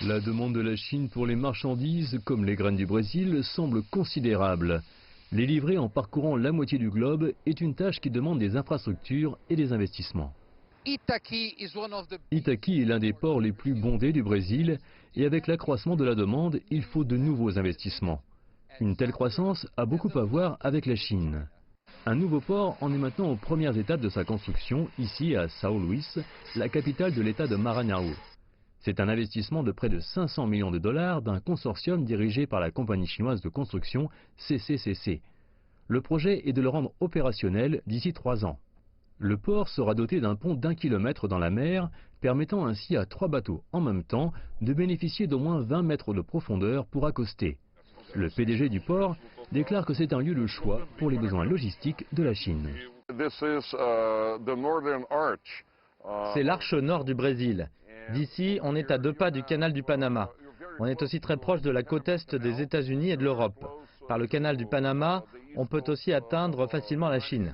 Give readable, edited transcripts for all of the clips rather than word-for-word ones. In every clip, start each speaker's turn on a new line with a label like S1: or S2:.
S1: La demande de la Chine pour les marchandises, comme les graines du Brésil, semble considérable. Les livrer en parcourant la moitié du globe est une tâche qui demande des infrastructures et des investissements. Itaqui est l'un des ports les plus bondés du Brésil et avec l'accroissement de la demande, il faut de nouveaux investissements. Une telle croissance a beaucoup à voir avec la Chine. Un nouveau port en est maintenant aux premières étapes de sa construction, ici à São Luís, la capitale de l'État de Maranhão. C'est un investissement de près de 500 millions de dollars d'un consortium dirigé par la compagnie chinoise de construction CCCC. Le projet est de le rendre opérationnel d'ici 3 ans. Le port sera doté d'un pont d'1 kilomètre dans la mer, permettant ainsi à 3 bateaux en même temps de bénéficier d'au moins 20 mètres de profondeur pour accoster. Le PDG du port déclare que c'est un lieu de choix pour les besoins logistiques de la Chine.
S2: C'est l'arche nord du Brésil. D'ici, on est à 2 pas du canal du Panama. On est aussi très proche de la côte est des États-Unis et de l'Europe. Par le canal du Panama, on peut aussi atteindre facilement la Chine.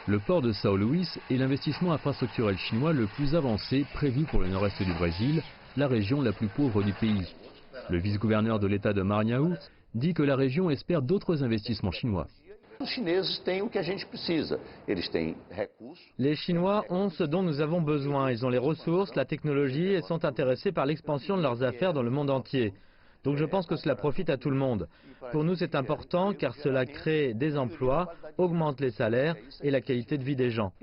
S1: Le port de São Luís est l'investissement infrastructurel chinois le plus avancé prévu pour le nord-est du Brésil, la région la plus pauvre du pays. Le vice-gouverneur de l'État de Maranhão dit que la région espère d'autres investissements chinois.
S2: Les Chinois ont ce dont nous avons besoin. Ils ont les ressources, la technologie et sont intéressés par l'expansion de leurs affaires dans le monde entier. Donc je pense que cela profite à tout le monde. Pour nous, c'est important car cela crée des emplois, augmente les salaires et la qualité de vie des gens.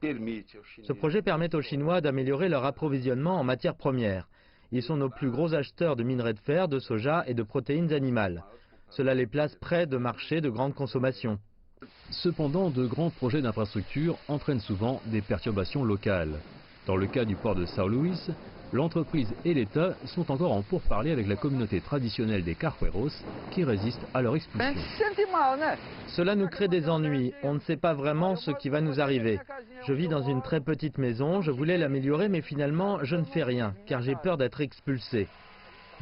S2: Ce projet permet aux Chinois d'améliorer leur approvisionnement en matières premières. Ils sont nos plus gros acheteurs de minerais de fer, de soja et de protéines animales. Cela les place près de marchés de grande consommation.
S1: Cependant, de grands projets d'infrastructure entraînent souvent des perturbations locales. Dans le cas du port de São Luís, l'entreprise et l'État sont encore en pourparlers avec la communauté traditionnelle des Carqueiros qui résiste à leur expulsion.
S2: Cela nous crée des ennuis. On ne sait pas vraiment ce qui va nous arriver. Je vis dans une très petite maison, je voulais l'améliorer mais finalement je ne fais rien car j'ai peur d'être expulsé.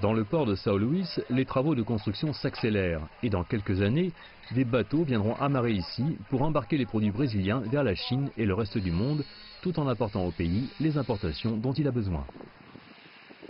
S1: Dans le port de São Luís, les travaux de construction s'accélèrent et dans quelques années, des bateaux viendront amarrer ici pour embarquer les produits brésiliens vers la Chine et le reste du monde, tout en apportant au pays les importations dont il a besoin.